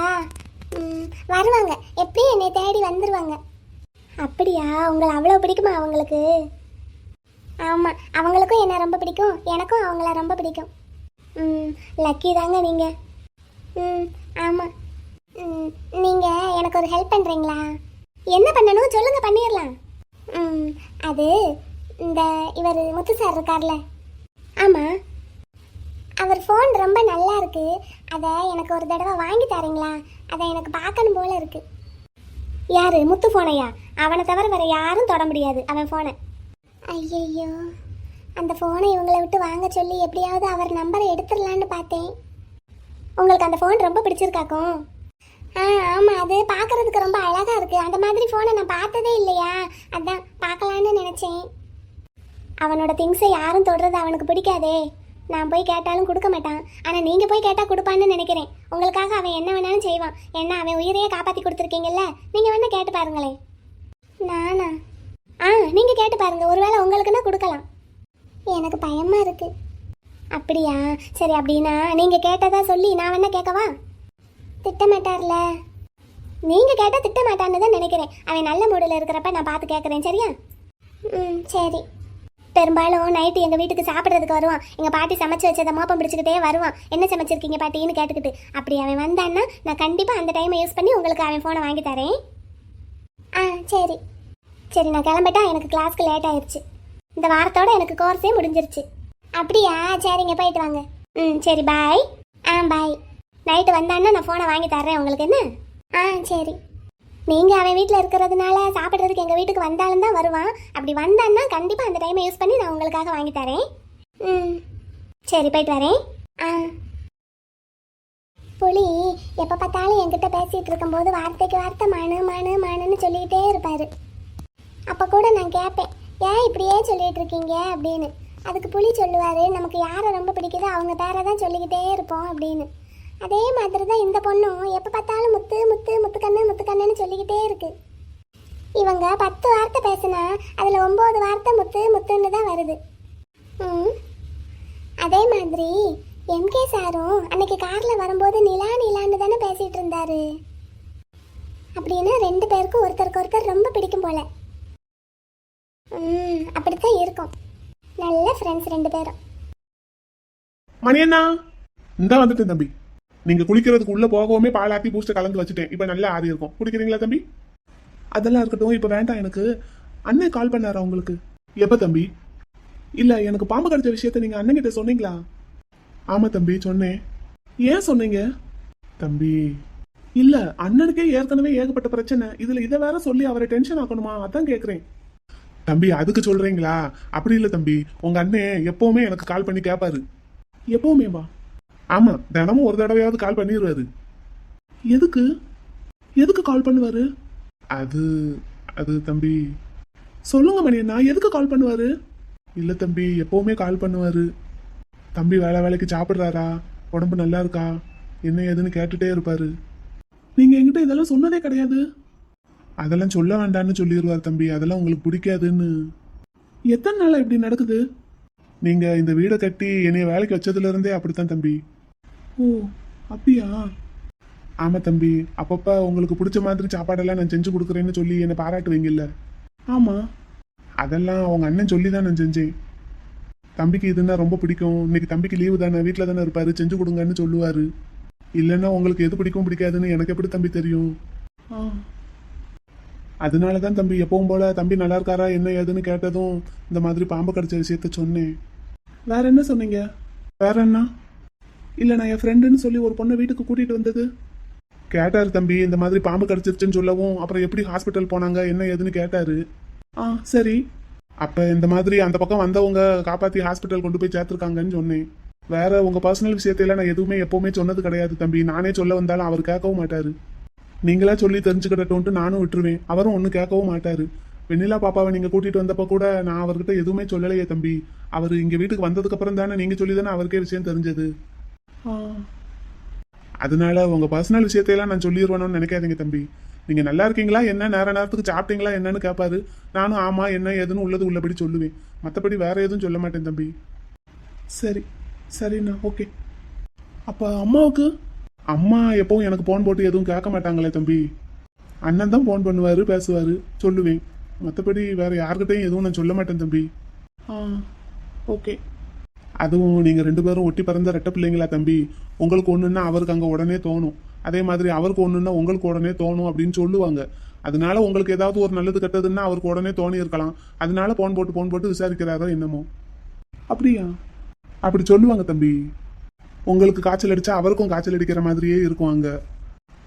வருவாங்க, எப்படியும் என்னை தேடி வந்துடுவாங்க. அப்படியா? உங்களை அவ்வளோ பிடிக்குமா அவங்களுக்கு? ஆமாம், அவங்களுக்கும் என்னை ரொம்ப பிடிக்கும், எனக்கும் அவங்கள ரொம்ப பிடிக்கும். லக்கி தாங்க நீங்கள். ஆமாம். நீங்கள் எனக்கு ஒரு ஹெல்ப் பண்ணுறீங்களா? என்ன பண்ணணும் சொல்லுங்கள், பண்ணிடலாம். அது இவர் முத்து சார் இருக்கார்ல? ஆமாம். அவர் ஃபோன் ரொம்ப நல்லா இருக்கு, அதை எனக்கு ஒரு தடவை வாங்கி தரீங்களா? அதை எனக்கு பார்க்கணும் போல இருக்கு. யாரு? முத்து ஃபோனையா? அவனை தவிர வேற யாரும் தொட முடியாது அவன் ஃபோனை. ஐயையோ, அந்த ஃபோனை இவங்களை விட்டு வாங்க சொல்லி எப்படியாவது அவர் நம்பரை எடுத்துடலான்னு பார்த்தேன். உங்களுக்கு அந்த ஃபோன் ரொம்ப பிடிச்சிருக்காக்கும்? ஆமாம், அது பார்க்கறதுக்கு ரொம்ப அழகாக இருக்குது, அந்த மாதிரி ஃபோனை நான் பார்த்ததே இல்லையா, அதான் பார்க்கலான்னு நினச்சேன். அவனோட திங்ஸை யாரும் தொடுறது அவனுக்கு பிடிக்காதே, நான் போய் கேட்டாலும் கொடுக்க மாட்டான், ஆனால் நீங்கள் போய் கேட்டால் கொடுப்பான்னு நினைக்கிறேன். உங்களுக்காக அவன் என்ன வேணாலும் செய்வான், ஏன்னா அவன் உயிரையே காப்பாற்றி கொடுத்துருக்கீங்கல்ல, நீங்கள் வேணால் கேட்டு பாருங்களேன். நானா? நீங்கள் கேட்டு பாருங்கள், ஒருவேளை உங்களுக்குன்னா கொடுக்கலாம். எனக்கு பயமாக இருக்குது. அப்படியா? சரி, அப்படின்னா நீங்கள் கேட்டதா சொல்லி நான் வேணா கேட்கவா? திட்டமாட்டார்ல? நீங்கள் கேட்டால் திட்ட மாட்டான்னு தான் நினைக்கிறேன், அவன் நல்ல மூடில் இருக்கிறப்ப நான் பார்த்து கேட்குறேன், சரியா? சரி. பெரும்பாலும் நைட்டு எங்கள் வீட்டுக்கு சாப்பிட்றதுக்கு வருவான், எங்கள் பாட்டி சமைச்சு வச்சதை மோப்பம் பிடிச்சிக்கிட்டே வருவான், என்ன சமைச்சிருக்கீங்க பாட்டின்னு கேட்டுக்கிட்டு. அப்படி அவன் வந்தான்னா நான் கண்டிப்பாக அந்த டைமை யூஸ் பண்ணி உங்களுக்கு அவன் ஃபோனை வாங்கி தரேன். சரி சரி, நான் கிளம்பிட்டா, எனக்கு கிளாஸ்க்கு லேட் ஆயிடுச்சு, இந்த வாரத்தோட எனக்கு கோர்ஸே முடிஞ்சிருச்சு. அப்படியா? சரிங்க, போயிட்டு வாங்க. சரி, பாய். பாய். நைட்டு வந்தான்னா நான் ஃபோனை வாங்கி தர்றேன் உங்களுக்கு, என்ன? சரி. நீங்கள் அவன் வீட்டில் இருக்கிறதுனால சாப்பிட்றதுக்கு எங்கள் வீட்டுக்கு வந்தாலும் தான் வருவான், அப்படி வந்தான்னா கண்டிப்பாக அந்த டைமை யூஸ் பண்ணி நான் உங்களுக்காக வாங்கி தரேன். சரி, போயிட்டு வரேன். புலி எப்போ பார்த்தாலும் என்கிட்ட பேசிகிட்டு இருக்கும்போது வார்த்தைக்கு வார்த்தை மனு மனு மனுன்னு சொல்லிக்கிட்டே இருப்பார். அப்போ கூட நான் கேட்பேன், ஏன் இப்படியே சொல்லிட்டு இருக்கீங்க அப்படின்னு. அதுக்கு புலி சொல்லுவார், நமக்கு யாரை ரொம்ப பிடிக்குதோ அவங்க பேரை தான் சொல்லிக்கிட்டே இருப்போம் அப்படின்னு. அதே மாதிரி தான் இந்த பொண்ணும் எப்போ பார்த்தாலும் முத்து முத்து முத்துக்கண்ணு முத்துக்கண்ணுன்னு சொல்லிக்கிட்டே இருக்கு. இவங்க 10 வார்த்தை பேசினா அதில் 9 வார்த்தை முத்து முத்துன்னு தான் வருது. அதே மாதிரி எம்கே சாரும் அன்னைக்கு காரில் வரும்போது நிலா நிலான்னு தானே பேசிகிட்டு இருந்தாரு. அப்படின்னா 2 பேருக்கும் ஒருத்தருக்கு ஒருத்தர் ரொம்ப பிடிக்கும் போல. அப்படித்தான் இருக்கும். நல்ல ஃப்ரெண்ட்ஸ் 2 பேரும். மணியண்ணா இந்த வந்துட்டேன் தம்பி. நீங்க குளிக்கிறதுக்கு உள்ள போகவுமே பால் ஆத்தி பூஸ்ட் கலந்து வச்சுட்டேன். இப்ப நல்லா ஆறி இருக்கும். குடிக்கிறீங்களா தம்பி? அதெல்லாம் இருக்கட்டும், இப்ப வேண்டாம். எனக்கு அண்ணன் கால் பண்ணாரா உங்களுக்கு? எப்ப தம்பி? இல்ல, எனக்கு பாம்பு கடிச்ச விஷயத்த நீங்க அண்ணன் கிட்ட சொன்னீங்களா? ஆமா தம்பி சொன்னேன். ஏன் சொன்னீங்க தம்பி? இல்ல, அண்ணனுக்கே ஏற்கனவே ஏகப்பட்ட பிரச்சனை, இதுல இதை வேற சொல்லி அவரை டென்ஷன் ஆக்கணுமா? அதான் கேக்குறேன் தம்பி. அதுக்கு சொல்றீங்களா? அப்படி இல்ல தம்பி, உங்க அண்ணன் எப்பவுமே எனக்கு கால் பண்ணி கேட்பாரு. எப்பவுமே வா? ஆமா, தினமும் ஒரு தடவையாவது கால் பண்ணிடுவாரு. எதுக்கு எதுக்கு கால் பண்ணுவாரு? அது அது தம்பி. சொல்லுங்க மணியண்ணா, எதுக்கு கால் பண்ணுவாரு? இல்ல தம்பி, எப்பவுமே கால் பண்ணுவாரு. தம்பி வேலைக்கு சாப்பிட்றாரா, உடம்பு நல்லா இருக்கா, என்ன ஏதுன்னு கேட்டுட்டே இருப்பாரு. நீங்க என்கிட்ட இதெல்லாம் சொன்னதே கிடையாது. அதெல்லாம் சொல்ல வேண்டாம்னு சொல்லிடுவார் தம்பி. அதெல்லாம் உங்களுக்கு பிடிக்காதுன்னு. எத்தனை நாளா இப்படி நடக்குது? நீங்க இந்த வீடை கட்டி என்னைய வேலைக்கு வச்சதுல இருந்தே அப்படித்தான் தம்பி. ஓ அப்படியா? ஆமா தம்பி, அப்பப்ப உங்களுக்கு பிடிச்ச மாதிரி சாப்பாடெல்லாம் நான் செஞ்சு கொடுக்குறேன்னு சொல்லி என்னை பாராட்டுவீங்கல்ல? ஆமா, அதெல்லாம் உங்க அண்ணன் சொல்லி தான் நான் செஞ்சேன். தம்பிக்கு இதுன்னா ரொம்ப பிடிக்கும், இன்னைக்கு தம்பிக்கு லீவு தானே, வீட்டில் தானே இருப்பாரு, செஞ்சு கொடுங்கன்னு சொல்லுவாரு. இல்லைன்னா உங்களுக்கு எது பிடிக்கும் பிடிக்காதுன்னு எனக்கு எப்படி தம்பி தெரியும்? அதனால தான் தம்பி எப்பவும் போல தம்பி நல்லா இருக்காரா என்ன ஏதுன்னு கேட்டதும் இந்த மாதிரி பாம்பு கடிச்ச விஷயத்த சொன்னேன். வேற என்ன சொன்னீங்க? வேற என்ன? இல்லை, நான் என் ஃப்ரெண்டுன்னு சொல்லி ஒரு பொண்ணை வீட்டுக்கு கூட்டிகிட்டு வந்தது கேட்டார் தம்பி. இந்த மாதிரி பாம்பு கடிச்சிருச்சுன்னு சொல்லவும் அப்புறம் எப்படி ஹாஸ்பிட்டல் போனாங்க என்ன ஏதுன்னு கேட்டாரு. சரி. அப்போ இந்த மாதிரி அந்த பக்கம் வந்தவங்க காப்பாற்றி ஹாஸ்பிட்டல் கொண்டு போய் சேர்த்துருக்காங்கன்னு சொன்னேன். வேற உங்க பர்சனல் விஷயத்தையெல்லாம் நான் எதுவுமே எப்பவுமே சொன்னது கிடையாது தம்பி. நானே சொல்ல வந்தாலும் அவர் கேட்கவும் மாட்டாரு. நீங்களா சொல்லி தெரிஞ்சுக்கிட்டோன்ட்டு நானும் விட்டுருவேன். அவரும் ஒன்றும் கேட்கவும் மாட்டாரு. வெண்ணிலா பாப்பாவை நீங்க கூட்டிட்டு வந்தப்ப கூட நான் அவர்கிட்ட எதுவுமே சொல்லலையே தம்பி. அவர் இங்க வீட்டுக்கு வந்ததுக்கு அப்புறம் தானே நீங்க சொல்லி தானே அவருக்கே விஷயம் தெரிஞ்சது. அதனால உங்க பர்சனல் விஷயத்தையெல்லாம் நான் சொல்லிடுவேணும்னு நினைக்காதீங்க தம்பி. நீங்க நல்லா இருக்கீங்களா என்ன, நேரத்துக்கு சாப்பிட்டீங்களா என்னன்னு கேட்பாரு. நானும் ஆமா என்ன ஏதுன்னு உள்ளது உள்ளபடி சொல்லுவேன். மற்றபடி வேற எதுவும் சொல்ல மாட்டேன் தம்பி. சரி சரிண்ணா, ஓகே. அப்ப அம்மாவுக்கு? அம்மா எப்பவும் எனக்கு போன் போட்டு எதுவும் கேட்க மாட்டாங்களே தம்பி. அண்ணன் தான் போன் பண்ணுவாரு, பேசுவாரு, சொல்லுவேன். மற்றபடி வேற யாருக்கிட்டையும் எதுவும் நான் சொல்ல மாட்டேன் தம்பி. ஓகே. அதுவும் நீங்க 2 பேரும் ஒட்டி பிறந்த ரெட்ட பிள்ளைங்களா தம்பி. உங்களுக்கு ஒண்ணுன்னா அவருக்கு அங்க உடனே தோணும், அதே மாதிரி அவருக்கு ஒண்ணுன்னா உங்களுக்கு உடனே தோணும் அப்படின்னு சொல்லுவாங்க. அதனால உங்களுக்கு ஏதாவது ஒரு நல்லது கெட்டதுன்னா அவருக்கு உடனே தோணி இருக்கலாம். அதனால போன் போட்டு விசாரிக்கிறாரோ என்னமோ. அப்படியா? அப்படி சொல்லுவாங்க தம்பி. உங்களுக்கு காய்ச்சல் அடிச்சா அவருக்கும் காய்ச்சல் அடிக்கிற மாதிரியே இருக்கும் அங்க.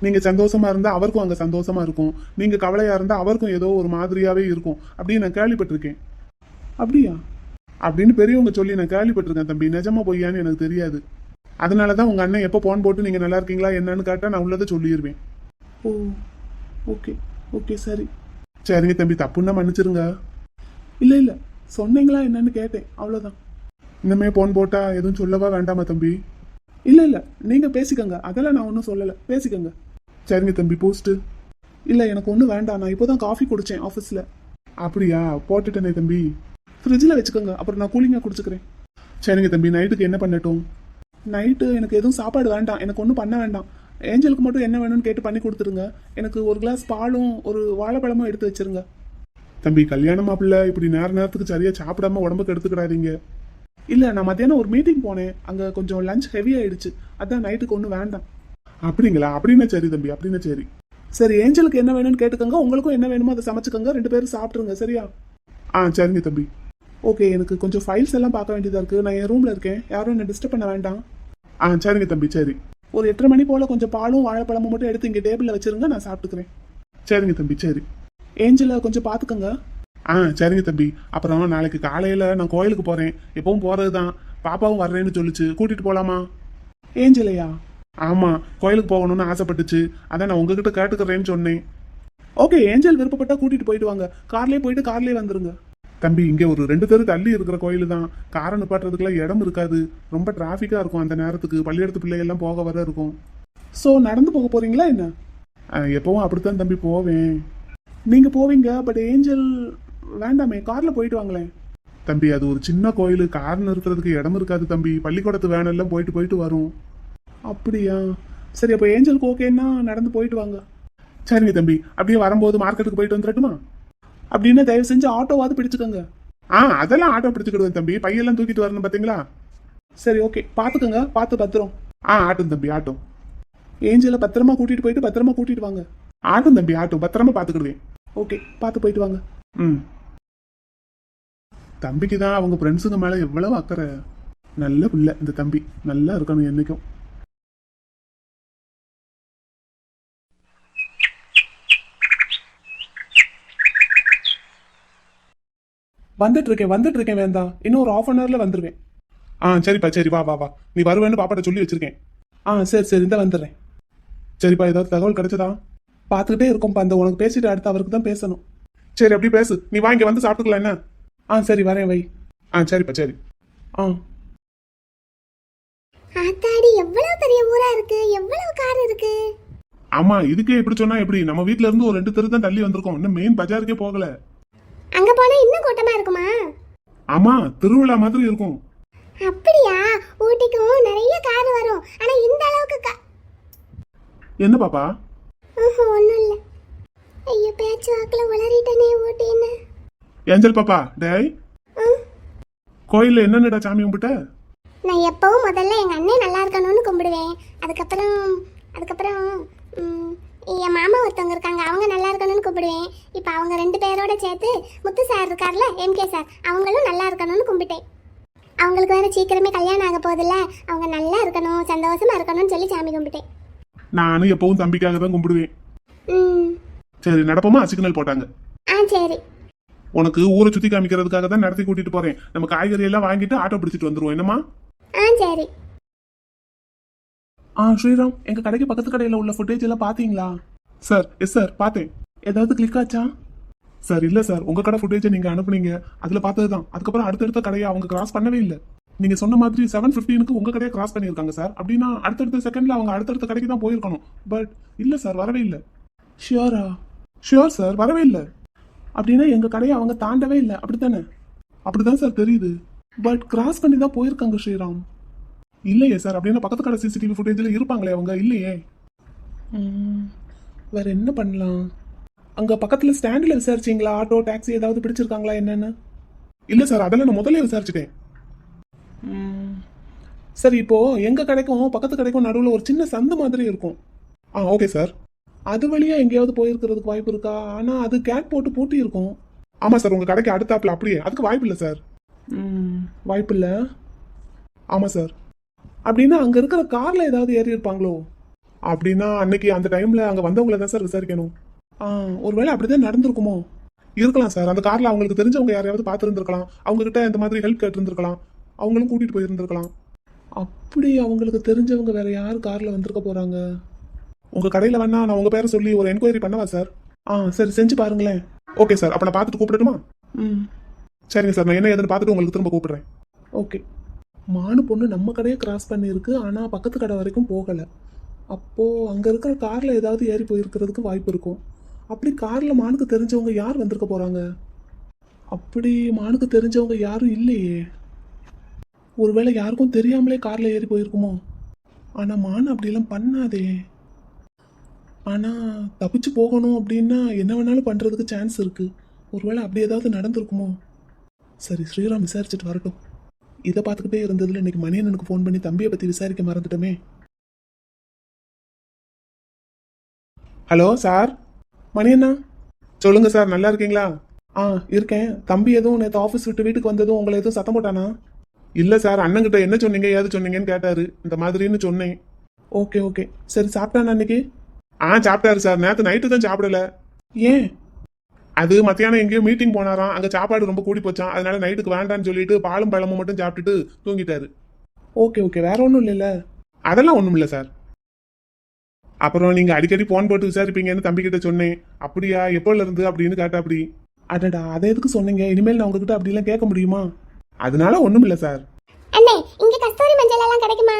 நீங்க சந்தோஷமா இருந்தா அவருக்கும் அங்க சந்தோஷமா இருக்கும். நீங்க கவலையா இருந்தா அவருக்கும் ஏதோ ஒரு மாதிரியாவே இருக்கும் அப்படின்னு நான் கேள்விப்பட்டிருக்கேன். அப்படியா? அப்படின்னு பெரியவங்க சொல்லி நான் கேள்விப்பட்டிருக்கேன் தம்பி. நிஜமா பொய்யான்னு எனக்கு தெரியாது. அதனாலதான் உங்க அண்ணன் எப்போ போன் போட்டு நீங்க நல்லா இருக்கீங்களா என்னன்னு கேட்டா நான் உள்ளதை சொல்லிடுவேன். ஓ ஓகே ஓகே சரி. சரிங்க தம்பி, தப்புன்னா மன்னிச்சிருங்க. இல்ல சொன்னீங்களா என்னன்னு கேட்டேன், அவ்வளவுதான். இனிமே போன் போட்டா எதுவும் சொல்லவா வேண்டாமா தம்பி? இல்ல நீங்க பேசிக்கங்க, அதெல்லாம் நான் ஒன்றும் சொல்லலை, பேசிக்கங்க. சரிங்க தம்பி. போஸ்ட்? இல்ல எனக்கு ஒன்றும் வேண்டாம், நான் இப்போதான் காஃபி குடிச்சேன் ஆஃபீஸில். அப்படியா? போட்டுட்டேனே தம்பி. ஃப்ரிட்ஜில் வச்சுக்கோங்க, அப்புறம் நான் கூலிங்காக குடிச்சுக்கிறேன். சரிங்க தம்பி. நைட்டுக்கு என்ன பண்ணட்டும்? நைட்டு எனக்கு எதுவும் சாப்பாடு வேண்டாம், எனக்கு ஒன்றும் பண்ண வேண்டாம். ஏஞ்சலுக்கு மட்டும் என்ன வேணும்னு கேட்டு பண்ணி கொடுத்துருங்க. எனக்கு ஒரு கிளாஸ் பாலும் ஒரு வாழைப்பழமும் எடுத்து வச்சிருங்க. தம்பி கல்யாணம் மாப்பிள்ள இப்படி நேரத்துக்கு சரியா சாப்பிடாம உடம்புக்கு எடுத்துக்கிடாதீங்க. இல்ல, நான் மத்தியானம் ஒரு மீட்டிங் போனேன், அங்க கொஞ்சம் லஞ்ச் ஹெவி ஆயிடுச்சு, அதான் நைட்டுக்கு ஒன்றும் வேண்டாம். அப்படிங்களா? அப்படின்னா சரி தம்பி, அப்படின்னா சரி. சரி, ஏஞ்சலுக்கு என்ன வேணும்னு கேட்டுக்கோங்க, உங்களுக்கும் என்ன வேணுமோ அதை சமைச்சுக்கோங்க, 2 பேரும் சாப்பிட்ருங்க, சரியா? சரிங்க தம்பி. ஓகே, எனக்கு கொஞ்சம் ஃபைல்ஸ் எல்லாம் பார்க்க வேண்டியதா இருக்கு, நான் என் ரூம்ல இருக்கேன், யாரும் என்ன டிஸ்டர்ப் பண்ண வேண்டாம். சரிங்க தம்பி, சரி. ஒரு 8:30 மணி போல கொஞ்சம் பாலும் வாழைப்பழமும் மட்டும் எடுத்து இங்கே டேபிளில் வச்சிருங்க, நான் சாப்பிட்டுக்கிறேன். சரிங்க தம்பி, சரி. ஏஞ்சலை கொஞ்சம் பார்த்துக்கோங்க. சரிங்க தம்பி. அப்புறம் நாளைக்கு காலையில நான் கோயிலுக்கு போறேன், எப்பவும் போறதுதான். பாப்பாவும் வர்றேன்னு சொல்லுச்சு, கூட்டிட்டு போலாமா? ஏஞ்சலையா? ஆமா, கோயிலுக்கு போகணும்னு ஆசைப்பட்டுச்சு, அதான் நான் உங்ககிட்ட கேட்டுக்கிறேன்னு சொன்னேன். ஓகே, ஏஞ்சல் விருப்பப்பட்டா கூட்டிட்டு போயிட்டு வாங்க, கார்லயே போயிட்டு கார்லயே வந்துருங்க. தம்பி இங்க ஒரு 2 தெரு தள்ளி இருக்கிற கோயில் தான். காரை நிப்பாட்டுறதுக்குலாம் இடம் இருக்காது. ரொம்ப டிராஃபிக்கா இருக்கும் அந்த நேரத்துக்கு. பள்ளியிடத்து பிள்ளைகள்லாம் போக வர இருக்கும். ஸோ நடந்து போக போறீங்களா என்ன? எப்பவும் அப்படித்தான் தம்பி போவேன். நீங்க போவீங்க, பட் ஏஞ்சல் வேண்டாமே, கார்ல போயிட்டு வாங்களேன். தம்பி அது ஒரு சின்ன கோயில், கார் நிறுத்துறதுக்கு இடம் இருக்காது தம்பி. பள்ளிக்கூடத்து வேன் எல்லாம் போயிட்டு போயிட்டு வரும். அப்படியா? சரி, அப்போ ஏஞ்சலுக்கு ஓகேன்னா நடந்து போயிட்டு வாங்க. சரிங்க தம்பி, அப்படியே வரும்போது மார்க்கெட்டுக்கு போயிட்டு வந்துடட்டுமா? அப்படின்னா தயவு செஞ்சு ஆட்டோவாவது பிடிச்சுக்கோங்க. அதெல்லாம் ஆட்டோ பிடிச்சுக்கிடுவேன் தம்பி. பையெல்லாம் தூக்கிட்டு வரணும் பாத்தீங்களா? சரி, ஓகே, பாத்துக்கோங்க, பார்த்து பத்திரம். ஆட்டும் தம்பி, ஆட்டும். ஏஞ்சலை பத்திரமா கூட்டிட்டு போயிட்டு பத்திரமா கூட்டிட்டு வாங்க. ஆட்டும் தம்பி, ஆட்டும், பத்திரமா பாத்துக்கிடுவேன். ஓகே, பார்த்து போயிட்டு வாங்க. தம்பிக்கு தான் அவங்க ஃப்ரெண்ட்ஸுங்க மேல எவ்வளவு அக்கறை. நல்ல பிள்ளை இந்த தம்பி, நல்லா இருக்கணும் என்னைக்கும். வந்துட்டு இருக்கேன் வேந்தா. இன்னும் ஒரு 1/2 hourல வந்துருவேன். சரிப்பா, சரி, வா வா வா. நீ வருவேன்னு பாப்பாட்ட சொல்லி வச்சிருக்கேன். சரி, இந்த வந்துடுறேன். சரிப்பா, ஏதாவது தகவல் கிடைச்சதா? பார்த்துக்கிட்டே இருக்கோம்ப்பா. அந்த உனக்கு பேசிட்டு அடுத்து அவருக்கு தான் பேசணும். சரி, அப்படி பேசு. நீ வா, இங்க வந்து சாப்பிட்டுக்கலாம் என்ன? சரி, வரேன் வை. சரிப்பா, சரி. ஆத்தாடி, எவ்வளவு பெரிய ஊரா இருக்கு, எவ்வளவு கார் இருக்கு. ஆமா, இதுக்கே இப்படி சொன்னா எப்படி? நம்ம வீட்ல இருந்து ஒரு 2 தெரு தான் தள்ளி வந்திருக்கோம். இன்னும் மெயின் பஜாருக்கே போகல. அங்க போனா இன்னும் கூட்டமா இருக்குமா? ஆமா, திருவிழா மாதிரி இருக்கும். அப்படியா? ஊட்டிக்கும் நிறைய கார் வரும், ஆனா இந்த அளவுக்கு என்ன பாப்பா? ஒண்ணும் இல்ல. ஐயோ, பேச்சு வாக்குல உளறிட்டனே ஊட்டின்னு. ஏஞ்சல் பாப்பா, டேய், கோயில்ல என்னென்னடா சாமி கும்பிட்ட? நான் எப்பவும் முதல்ல எங்க அண்ணன் நல்லா இருக்கணும்னு கும்பிடுவேன். அதுக்கப்புறம் என் மாமா ஒருத்தவங்க இருக்காங்க, அவங்க நல்லா இருக்கணும்னு கும்பிடுவேன். இப்போ அவங்க 2 பேரோட சேர்த்து முத்து சார் இருக்கார்ல, எம்கே சார், அவங்களும் நல்லா இருக்கணும்னு கும்பிட்டேன். அவங்களுக்கு வேற சீக்கிரமே கல்யாணம் ஆக போதில்ல, அவங்க நல்லா இருக்கணும், சந்தோஷமா இருக்கணும்னு சொல்லி சாமி கும்பிட்டேன். நானும் எப்பவும் தம்பிக்காக தான் கும்பிடுவேன். ம். சரி, நடப்போமா? சிக்னல் போட்டாங்க. சரி. உனக்கு ஊரை சுத்தி காமிக்கிறதுக்காக தான் நடத்தி கூட்டிட்டு போறேன். நம்ம காய்கறி எல்லாம் வாங்கிட்டு ஆட்டோ பிடிச்சிட்டு வந்துருவோம். என்னமா? சரி. ஸ்ரீராம், எங்க கடைக்கு பக்கத்து கடையில உள்ள ஃபுட்டேஜ் எல்லாம் பாத்தீங்களா? சார், எஸ் சார், பார்த்தேன். ஏதாவது கிளிக் ஆச்சா? சார், இல்ல சார், உங்க கடை ஃபுட்டேஜை நீங்க அனுப்புனீங்க, அதுல பார்த்ததுதான். அதுக்கப்புறம் அடுத்தடுத்த கடையை அவங்க கிராஸ் பண்ணவே இல்லை. நீங்க சொன்ன மாதிரி 7:15 உங்க கடையை கிராஸ் பண்ணியிருக்காங்க சார். அப்படின்னா அடுத்தடுத்த செகண்ட்ல அவங்க அடுத்தடுத்த கடைக்கு தான் போயிருக்கணும். பட் இல்ல சார், வரவே இல்லை. ஷியோரா? ஷியோர் சார், வரவே இல்லை. அப்படின்னா எங்க கடையை அவங்க தாண்டவே இல்லை, அப்படித்தானே? அப்படிதான் சார் தெரியுது. பட் கிராஸ் பண்ணி தான் போயிருக்காங்க ஸ்ரீராம். இல்லையே சார், அப்படின்னா பக்கத்து கடை சிசிடிவி ஃபுட்டேஜில் இருப்பாங்களே அவங்க. இல்லையே. வேற என்ன பண்ணலாம்? அங்க பக்கத்துல ஸ்டாண்டில் விசாரிச்சிங்களா? ஆட்டோ டாக்ஸி ஏதாவது பிடிச்சிருக்காங்களா என்னன்னு? இல்ல சார், அதெல்லாம் நான் முதல்ல விசாரிச்சுட்டேன். சரி, இப்போ எங்க கடைக்கும் பக்கத்து கடைக்கும் நடுவில் ஒரு சின்ன சந்து மாதிரி இருக்கும். Okay sir. அது வழியா எங்கேயாவது போயிருக்கிறதுக்கு வாய்ப்பு இருக்கா? ஆனா அது கேட் போட்டு பூட்டி இருக்கும். ஆமா சார், உங்க கடைக்கு அடுத்தாப்புல. அப்படியே அதுக்கு வாய்ப்பு இல்லை சார். வாய்ப்பு இல்லை. ஆமா சார். அப்படின்னா அங்க இருக்கிற கார்ல ஏதாவது ஏறி இருப்பாங்களோ? அப்படின்னா அன்னைக்கு அந்த டைம்ல அங்க வந்தவங்களை தான் சார் விசாரிக்கணும். ஒருவேளை அப்படிதான் நடந்திருக்குமோ? இருக்கலாம் சார். அந்த கார்ல அவங்களுக்கு தெரிஞ்சவங்க யாரையாவது பார்த்துருந்துருக்கலாம். அவங்க கிட்ட இந்த மாதிரி ஹெல்ப் கேட்டிருந்திருக்கலாம். அவங்களும் கூட்டிட்டு போயிருந்திருக்கலாம். அப்படி அவங்களுக்கு தெரிஞ்சவங்க வேற யார் கார்ல வந்திருக்க போறாங்க? உங்க கடையில வேணா நான் உங்க பேரை சொல்லி ஒரு என்கொயரி பண்ணவா சார்? சரி, செஞ்சு பாருங்களேன். ஓகே சார், அப்ப நான் பார்த்துட்டு கூப்பிடட்டுமா? சரிங்க சார், நான் என்ன ஏதுன்னு பார்த்துட்டு உங்களுக்கு திரும்ப கூப்பிடுறேன். ஓகே. மானு பொண்ணு நம்ம கடையை கிராஸ் பண்ணியிருக்கு, ஆனா பக்கத்து கடை வரைக்கும் போகல. அப்போ அங்க இருக்கிற கார்ல ஏதாவது ஏறி போயிருக்கிறதுக்கு வாய்ப்பு இருக்கும். அப்படி கார்ல மானுக்கு தெரிஞ்சவங்க யார் வந்திருக்க போறாங்க? அப்படி மானுக்கு தெரிஞ்சவங்க யாரும் இல்லையே. ஒருவேளை யாருக்கும் தெரியாமலே கார்ல ஏறி போயிருக்குமோ? ஆனா மானு அப்படியெல்லாம் பண்ணாதே. ஆனா தப்பிச்சு போகணும் அப்படின்னா என்ன வேணாலும் பண்றதுக்கு சான்ஸ் இருக்கு. ஒருவேளை அப்படி ஏதாவது நடந்திருக்குமோ? சரி, ஸ்ரீராம் விசாரிச்சுட்டு வரட்டும். இதை பார்த்துக்கிட்டே இருந்ததுல இன்னைக்கு மணியண்ணனுக்கு ஃபோன் பண்ணி தம்பியை பத்தி விசாரிக்க மறந்துட்டோமே. Hello sir, மணியண்ணா. சொல்லுங்க சார், நல்லா இருக்கீங்களா? இருக்கேன். தம்பி எதுவும் நேற்று ஆஃபீஸ் விட்டு வீட்டுக்கு வந்ததும் உங்களை எதுவும் சத்தம் போட்டானா? இல்லை சார், அண்ணன்கிட்ட என்ன சொன்னீங்க ஏது சொன்னீங்கன்னு கேட்டாரு. இந்த மாதிரின்னு சொன்னேன். Okay okay. சரி, சாப்பிட்டானா அன்னைக்கு? சாப்பிட்டாரு சார். நேற்று நைட்டு தான் சாப்பிடல. ஏன்? அது மத்தியானம் எங்கேயோ மீட்டிங் போனாராம். அங்கே சாப்பாடு ரொம்ப கூடி போச்சான். அதனால நைட்டுக்கு வேண்டான்னு சொல்லிட்டு பாலும் பழமும் மட்டும் சாப்பிட்டுட்டு தூங்கிட்டாரு. Okay okay. வேற ஒன்றும் இல்லைல்ல? அதெல்லாம் ஒன்றும் இல்லை சார். அப்புறம் நீங்க அடிக்கடி போன் போட்டு விசாரிப்பீங்கன்னு தம்பிக்கிட்ட சொன்னேன். அப்படியா, எப்போல இருந்து அப்படின்னு கேட்டா? அப்படி அடடா அதை எதுக்கு சொன்னீங்க? இனிமேல் நான் உங்ககிட்ட அப்படிலாம் கேட்க முடியுமா? அதனால ஒண்ணும் இல்ல சார். அண்ணே இங்க கஸ்தூரி மஞ்சள் எல்லாம் கிடைக்குமா?